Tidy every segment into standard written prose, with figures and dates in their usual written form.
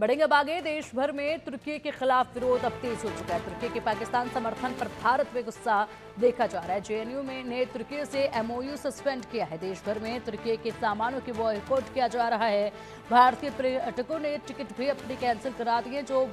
बढ़ेंगे अब आगे। देश भर में तुर्की के खिलाफ विरोध अब तेज हो चुका है। तुर्की के पाकिस्तान समर्थन पर भारत में गुस्सा देखा जा रहा है। जेएनयू में ने तुर्की से एमओयू सस्पेंड किया है। देश भर में तुर्की के सामानों की बॉयकॉट किया जा रहा है। भारतीय पर्यटकों ने टिकट भी अपनी कैंसिल करा दिए जो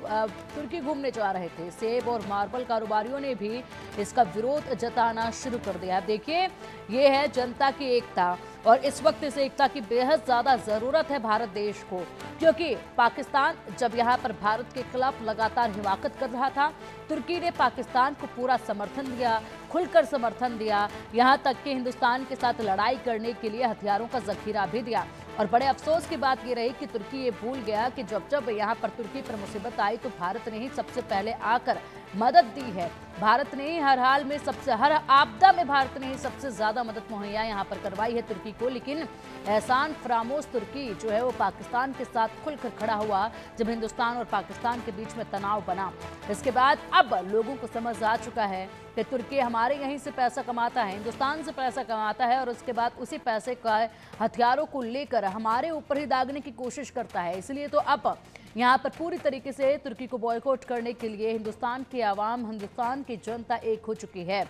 तुर्की घूमने जा रहे थे। सेब और मार्बल कारोबारियों ने भी इसका विरोध जताना शुरू कर दिया है। देखिए, ये है जनता की एकता और इस वक्त इस एकता की बेहद ज्यादा जरूरत है भारत देश को, क्योंकि पाकिस्तान जब यहाँ पर भारत के खिलाफ लगातार हिमाकत कर रहा था, तुर्की ने पाकिस्तान को पूरा समर्थन दिया, खुलकर समर्थन दिया, यहाँ तक कि हिंदुस्तान के साथ लड़ाई करने के लिए हथियारों का जखीरा भी दिया। और बड़े अफसोस की बात ये रही कि तुर्की ये भूल गया कि जब जब यहाँ पर तुर्की पर मुसीबत आई तो भारत ने ही सबसे पहले आकर मदद दी है। भारत ने ही हर हाल में हर आपदा में भारत ने ही सबसे ज्यादा मदद मुहैया यहाँ पर करवाई है तुर्की को। लेकिन एहसान फरामोश तुर्की जो है वो पाकिस्तान के साथ खुलकर खड़ा हुआ जब हिंदुस्तान और पाकिस्तान के बीच में तनाव बना। इसके बाद अब लोगों को समझ आ चुका है कि तुर्की हमारे यहीं से पैसा कमाता है, हिंदुस्तान से पैसा कमाता है और उसके बाद उसी पैसे का हथियारों को लेकर हमारे ऊपर ही दागने की कोशिश करता है। इसलिए तो अब यहाँ पर पूरी तरीके से तुर्की को बॉयकॉट करने के लिए हिंदुस्तान की आवाम, हिंदुस्तान की जनता एक हो चुकी है।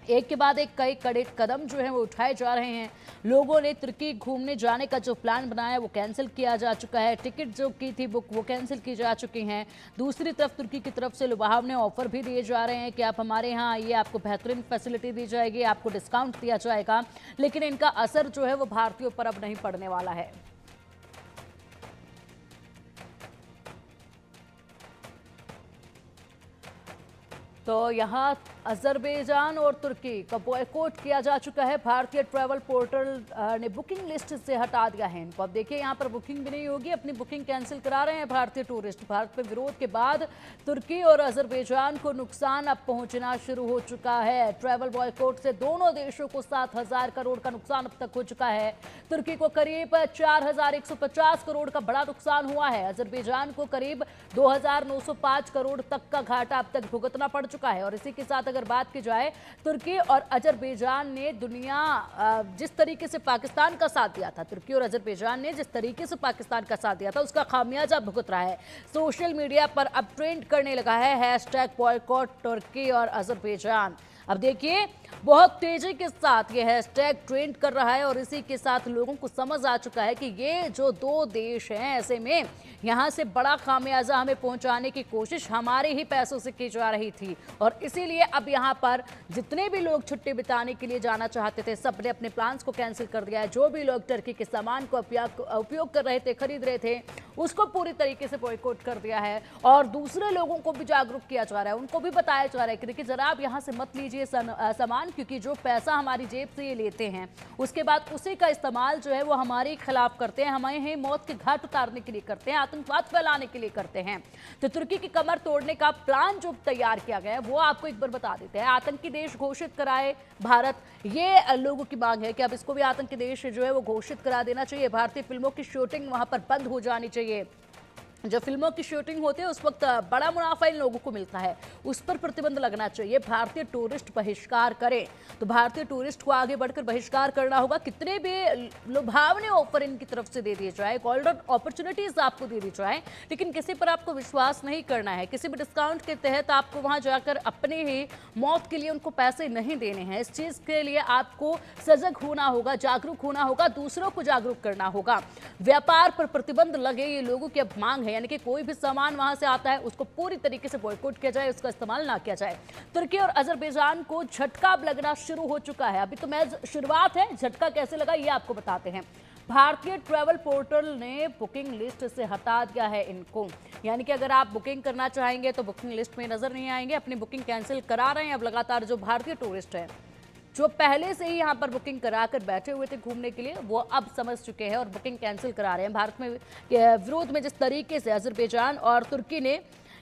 एक के बाद एक कई कड़े कदम जो है वो उठाए जा रहे हैं। लोगों ने तुर्की घूमने जाने का जो प्लान बनाया वो कैंसिल किया जा चुका है। टिकट जो की थी बुक वो कैंसिल की जा चुकी हैं। दूसरी तरफ तुर्की की तरफ से लुभावने ऑफर भी दिए जा रहे हैं कि आप हमारे यहाँ आइए, आपको बेहतरीन फैसिलिटी दी जाएगी, आपको डिस्काउंट दिया जाएगा। लेकिन इनका असर जो है वो भारतीयों पर अब नहीं पड़ने वाला है। तो यहाँ अजरबैजान और तुर्की का बॉयकॉट किया जा चुका है। भारतीय ट्रैवल पोर्टल ने बुकिंग लिस्ट से हटा दिया है इनको। अब देखिए, यहाँ पर बुकिंग भी नहीं होगी, अपनी बुकिंग कैंसिल करा रहे हैं भारतीय टूरिस्ट। भारत पे विरोध के बाद तुर्की और अजरबैजान को नुकसान अब पहुंचना शुरू हो चुका है। ट्रैवल बॉयकॉट से दोनों देशों को 7,000 करोड़ का नुकसान अब तक हो चुका है। तुर्की को करीब 4,150 करोड़ का बड़ा नुकसान हुआ है। अजरबैजान को करीब 2,905 करोड़ तक का घाटा अब तक भुगतना पड़ चुका है। और इसी के साथ अगर बात की जाए, तुर्की और अजरबैजान ने जिस तरीके से पाकिस्तान का साथ दिया था, तुर्की और अजरबैजान ने जिस तरीके से पाकिस्तान का साथ दिया था उसका खामियाजा भुगत रहा है। सोशल मीडिया पर अब ट्रेंड करने लगा है #बॉयकॉट तुर्की और अजरबैजान। अब देखिए, बहुत तेजी के साथ ये हैशटैग ट्रेंड कर रहा है और इसी के साथ लोगों को समझ आ चुका है कि ये जो दो देश हैं, ऐसे में यहाँ से बड़ा खामियाजा हमें पहुंचाने की कोशिश हमारे ही पैसों से की जा रही थी। और इसीलिए अब यहाँ पर जितने भी लोग छुट्टी बिताने के लिए जाना चाहते थे, सब ने अपने प्लान्स को कैंसिल कर दिया है। जो भी लोग टर्की के सामान को उपयोग कर रहे थे, खरीद रहे थे, उसको पूरी तरीके से बॉयकॉट कर दिया है। और दूसरे लोगों को भी जागरूक किया जा रहा है, उनको भी बताया जा रहा है कि देखिए, जरा आप यहाँ से मत लीजिए सामान, क्योंकि जो पैसा हमारी जेब से ये लेते हैं उसके बाद उसी का इस्तेमाल जो है वो हमारे खिलाफ करते हैं, हमें ही मौत के घाट उतारने के लिए करते हैं, आतंकवाद फैलाने के लिए करते हैं। तो तुर्की की कमर तोड़ने का प्लान जो तैयार किया गया है वो आपको एक बार बता देते हैं। आतंकी देश घोषित कराए भारत, ये लोगों की मांग है कि अब इसको भी आतंकी देश जो है वो घोषित करा देना चाहिए। भारतीय फिल्मों की शूटिंग वहां पर बंद हो जानी चाहिए। जो फिल्मों की शूटिंग होती है उस वक्त बड़ा मुनाफा इन लोगों को मिलता है, उस पर प्रतिबंध लगना चाहिए। भारतीय टूरिस्ट बहिष्कार करें तो भारतीय टूरिस्ट को आगे बढ़कर बहिष्कार करना होगा। कितने भी लुभावने ऑफर इनकी तरफ से दे दिए जाए, गोल्डन अपॉर्चुनिटीज आपको दे दी जाए, लेकिन किसी पर आपको विश्वास नहीं करना है। किसी भी डिस्काउंट के तहत आपको वहां जाकर अपने ही मौत के लिए उनको पैसे नहीं देने हैं। इस चीज के लिए आपको सजग होना होगा, जागरूक होना होगा, दूसरों को जागरूक करना होगा। व्यापार पर प्रतिबंध लगे, ये लोगों की अब मांग है, यानी कि कोई भी सामान वहां से आता है उसको पूरी तरीके से बॉयकॉट किया जाए, उसका इस्तेमाल ना किया जाए। तुर्की और अजरबैजान को झटका अब लगना शुरू हो चुका है। अभी तो मैं शुरुआत है, झटका कैसे लगा ये आपको बताते हैं। भारतीय ट्रैवल पोर्टल ने बुकिंग लिस्ट से हटा दिया है इनको, यानी कि अगर आप बुकिंग करना चाहेंगे तो बुकिंग लिस्ट में नजर नहीं आएंगे। अपनी बुकिंग कैंसिल करा रहे हैं अब लगातार जो भारतीय टूरिस्ट हैं, जो पहले से ही यहाँ पर बुकिंग कराकर बैठे हुए थे घूमने के लिए, वो अब समझ चुके हैं और बुकिंग कैंसिल करा रहे हैं। भारत में विरोध में जिस तरीके से अजरबैजान और तुर्की ने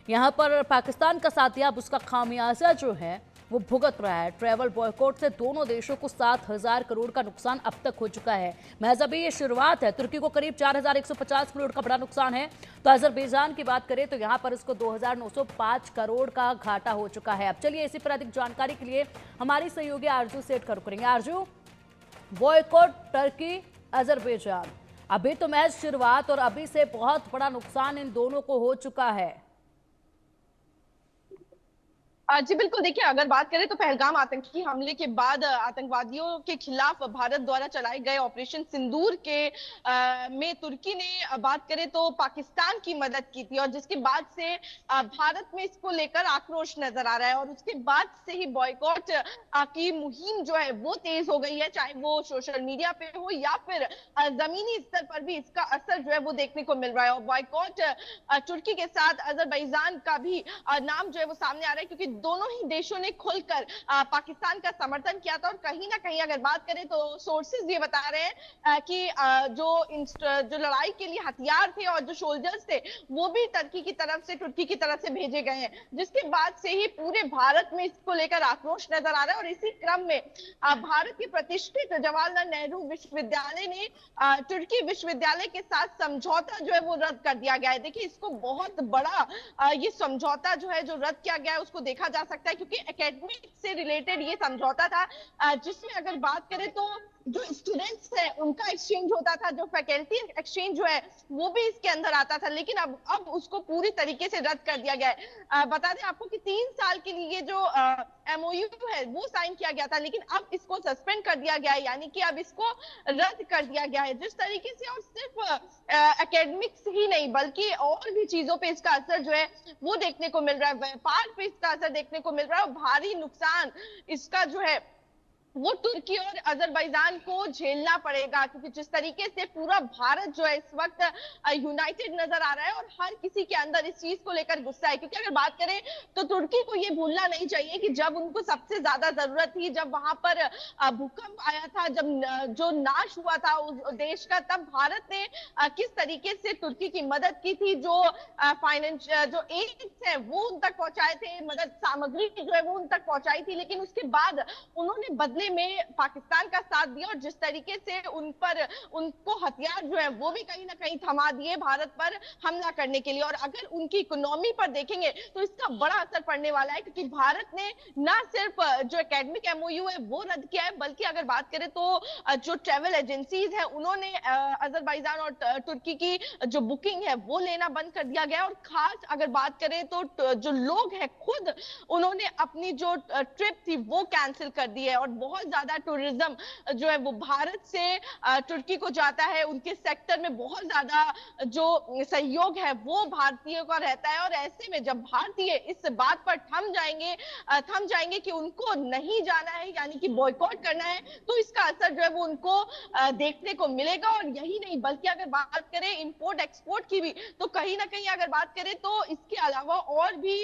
यहाँ पर पाकिस्तान का साथ दिया, अब उसका खामियाजा जो है वो भुगत रहा है। ट्रैवल बॉयकॉट से दोनों देशों को 7,000 करोड़ का नुकसान अब तक हो चुका है। महज अभी ये शुरुआत है। तुर्की को करीब 4,150 करोड़ का बड़ा नुकसान है, तो अजरबैजान की बात करें तो यहाँ पर इसको 2,905 करोड़ का घाटा हो चुका है। अब चलिए इसी पर अधिक जानकारी के लिए हमारी सहयोगी आरजू सेठ का रुख करेंगे। आरजू, बॉयकॉट तुर्की अजरबैजान, अभी तो महज शुरुआत और अभी से बहुत बड़ा नुकसान इन दोनों को हो चुका है। जी बिल्कुल, देखिए अगर बात करें तो पहलगाम आतंकी हमले के बाद आतंकवादियों के खिलाफ भारत द्वारा चलाए गए ऑपरेशन सिंदूर के में तुर्की ने बात करें तो पाकिस्तान की मदद की थी, और जिसके बाद से भारत में इसको लेकर आक्रोश नजर आ रहा है, और उसके बाद से ही बॉयकॉट की मुहिम जो है वो तेज हो गई है, चाहे वो सोशल मीडिया पे हो या फिर जमीनी स्तर पर भी इसका असर जो है वो देखने को मिल रहा है। और बॉयकॉट तुर्की के साथ अजरबैजान का भी नाम जो है वो सामने आ रहा है, क्योंकि दोनों ही देशों ने खुलकर पाकिस्तान का समर्थन किया था। और कहीं ना कहीं अगर बात करें तो सोर्सेज ये बता रहे हैं कि जो लड़ाई के लिए हथियार थे और जो सोल्जर्स थे वो भी तुर्की की तरफ से भेजे गए हैं, जिसके बाद से ही पूरे भारत में इसको लेकर आक्रोश नजर आ रहा है। और इसी क्रम में भारत के प्रतिष्ठित जवाहरलाल नेहरू विश्वविद्यालय ने तुर्की विश्वविद्यालय के साथ समझौता जो है वो रद्द कर दिया गया है। देखिए इसको बहुत बड़ा ये समझौता जो है जो रद्द किया गया है उसको देखा जा सकता है, क्योंकि एकेडमिक से रिलेटेड ये समझौता था, जिसमें अगर बात करें तो जो स्टूडेंट्स है उनका एक्सचेंज होता था, जो फैकल्टी एक्सचेंज जो है वो भी इसके अंदर आता था, लेकिन अब उसको पूरी तरीके से रद्द कर दिया गया है। बता दें आपको कि 3 साल के लिए जो एमओयू है वो साइन किया गया था, लेकिन अब इसको सस्पेंड कर दिया गया है, यानी कि अब इसको रद्द कर दिया गया है। जिस तरीके से, और सिर्फ एकेडमिक्स ही नहीं बल्कि और भी चीजों पे इसका असर जो है वो देखने को मिल रहा है, व्यापार पे इसका असर देखने को मिल रहा है, और भारी नुकसान इसका जो है वो तुर्की और अजरबैजान को झेलना पड़ेगा, क्योंकि जिस तरीके से पूरा भारत जो है इस वक्त यूनाइटेड नजर आ रहा है और हर किसी के अंदर इस चीज को लेकर गुस्सा है। क्योंकि अगर बात करें तो तुर्की को ये भूलना नहीं चाहिए कि जब उनको सबसे ज्यादा जरूरत थी, जब वहां पर भूकंप आया था, जब जो नाश हुआ था उस देश का, तब भारत ने किस तरीके से तुर्की की मदद की थी, जो फाइनेंस जो एड्स है वो उन तक पहुंचाए थे, मदद सामग्री जो है वो उन तक पहुंचाई थी, लेकिन उसके बाद उन्होंने बदले में पाकिस्तान का साथ दिया, और जिस तरीके से उनको हथियार जो है वो भी कहीं ना कहीं थमा दिए भारत पर हमला करने के लिए। और अगर उनकी इकोनॉमी पर देखेंगे तो इसका बड़ा असर पड़ने वाला है, क्योंकि भारत ने ना सिर्फ जो एकेडमिक एमओयू है वो रद्द किया है, बल्कि अगर बात करें तो जो ट्रेवल एजेंसीज है उन्होंने अजरबैजान और तुर्की की जो बुकिंग है वो लेना बंद कर दिया गया। और खास अगर बात करें तो जो लोग हैं खुद उन्होंने अपनी जो ट्रिप थी वो कैंसिल कर दी है, और बहुत ज्यादा टूरिज्म जो है वो भारत से तुर्की को जाता है, उनके सेक्टर में बहुत ज्यादा जो सहयोग है वो भारतीयों का रहता है। और ऐसे में जब भारतीय इस बात पर थम जाएंगे कि उनको नहीं जाना है, यानी कि बॉयकॉट करना है, तो इसका असर जो है वो उनको देखने को मिलेगा। और यही नहीं बल्कि अगर बात करें इंपोर्ट एक्सपोर्ट की भी, तो कहीं ना कहीं अगर बात करें तो इसके अलावा और भी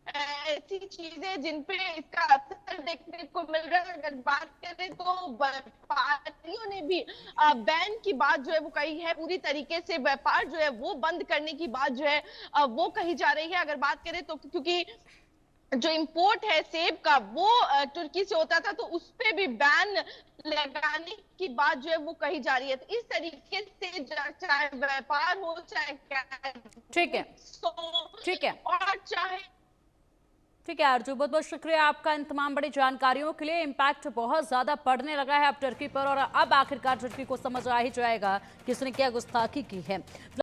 ऐसी चीजें जिन पे इसका असर देखने को मिल रहा है। अगर बात करें तो व्यापारियों ने भी बैन की बात जो है वो कही है, पूरी तरीके से व्यापार जो है वो बंद करने की बात जो है वो कही जा रही है। अगर बात करें तो क्योंकि जो इंपोर्ट है सेब का वो तुर्की से होता था, तो उस पे भी बैन लगाने की बात जो है वो कही जा रही है। तो इस तरीके से चाहे व्यापार हो, चाहे ठीक है, ठीक है, और चाहे ठीक है आरजू, बहुत बहुत शुक्रिया आपका इन तमाम बड़ी जानकारियों के लिए। इम्पैक्ट बहुत ज्यादा पड़ने लगा है अब तुर्की पर, और अब आखिरकार तुर्की को समझ आ ही जाएगा किसने क्या गुस्ताखी की है।